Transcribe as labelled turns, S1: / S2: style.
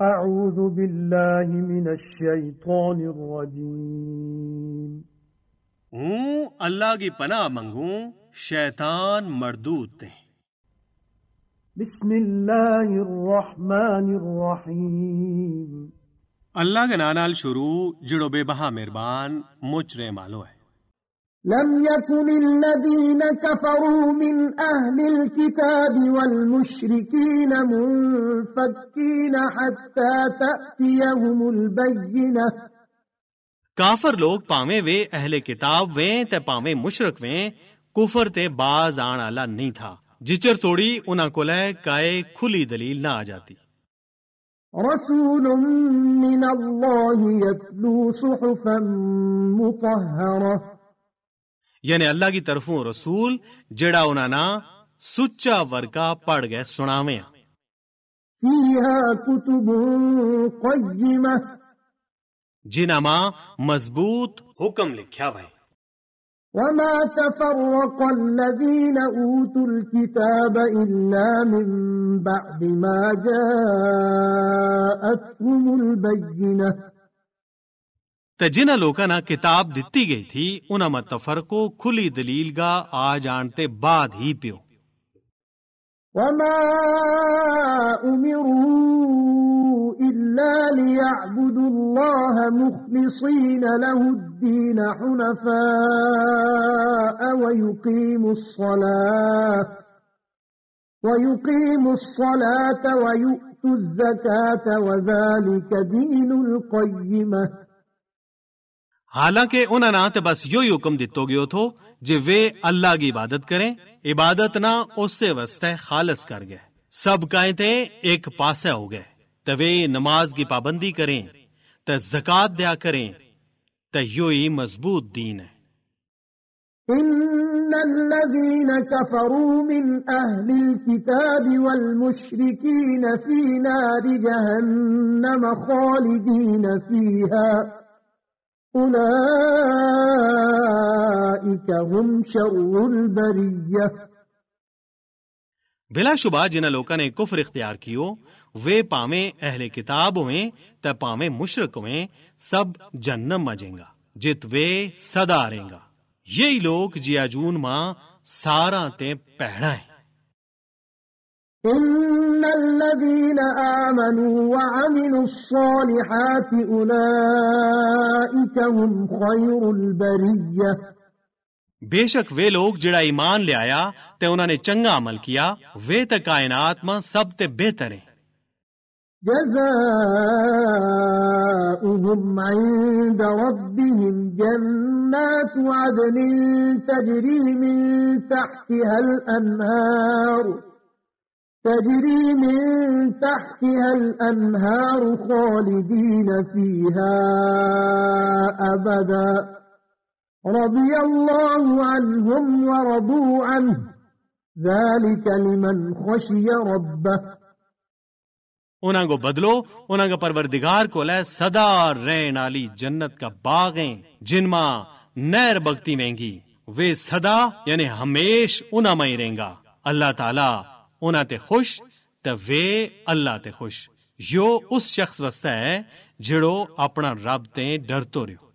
S1: اعوذ باللہ من الشیطان الرجیم۔
S2: ہوں اللہ کی پناہ منگوں شیطان مردود تے۔
S1: بسم اللہ الرحمن الرحیم۔
S2: اللہ کے نال شروع جڑو بے بہا مہربان مچ رے مالو ہے۔
S1: لم يكن الذين كفروا من أهل الكتاب والمشركين منفكين حتى تأتيهم البينة۔
S2: کافر لوگ پاویں وے اہل کتاب ویں تے پاویں مشرک ویں کفر تے باز آن آلا نہیں تھا جچر توڑی انہاں کولے کائے کھلی دلیل نہ آ جاتی۔
S1: رسول من اللہ يتلو صحفا مطہرہ،
S2: یعنی اللہ کی طرفوں رسول جڑا انہاں نا سچا ورکا پڑھ گئے سناویں۔
S1: فیہا کتب قیمہ،
S2: جنہاں ماں مضبوط حکم لکھیا بھائی۔
S1: وما تفرق الذين اوتوا الكتاب الا من بعد ما جاءتهم البينة۔
S2: تے جنہاں لوکاں نا کتاب دتی گئی تھی انہاں میں تفرقو کھلی دلیل گا آ جانتے بعد ہی پیو۔
S1: وما امروا الا ليعبدوا الله مخلصين له الدين حنفاء ويقيموا الصلاة ويؤتوا الزكاة وذلك دين القيمة۔
S2: حالانکہ انہاں نا تے بس یہی حکم دتو گیو تھو جے وے اللہ کی عبادت کریں، عبادت نہ اس سے واسطے خالص کر گئے، سب کائیں تے ایک پاسے ہو گئے، تے وے نماز کی پابندی کریں تے زکوٰۃ دیا کریں، تے یہی مضبوط دین ہے۔
S1: ان الذين كفروا من اهل الكتاب والمشركين في نار جهنم خالدين فيها اولئک هم شر البریہ۔
S2: بلا شبہ جنہ لوکاں نے کفر اختیار کیو وے پاویں اہل کتاب ہوئیں تے پاویں مشرک ہوئیں سب جہنم مجیں گا جت وے صدا رہیں گا۔ یہی لوگ جیا جون ماں سارا تے پہڑا ہیں۔
S1: ان الذين آمنوا وعملوا الصالحات اولئك هم خير البریہ۔
S2: بے شک وے لوگ جڑا ایمان لے آیا تے انہوں نے چنگا عمل کیا وے تے کائنات ماں سب تے بہتر ہیں۔
S1: جزاؤهم عند ربهم جنات عدن تجري من تحتها الأنهار خالدين فيها أبدا رضي الله عنهم ورضوا عنه ذلك لمن خشي ربه۔
S2: انہاں کو بدلو انہاں کا پروردگار کو لے صدا رہن والی جنت کا باغ ہیں جن ماں نہر بگتی مہنگی وے صدا یعنی ہمیش انہاں میں ہی رہیں گا۔ اللہ تعالی انہاں تے خوش تے وے اللہ تے خوش۔ یو اس شخص واسطے ہے جڑو اپنا رب تے ڈرتو رہو۔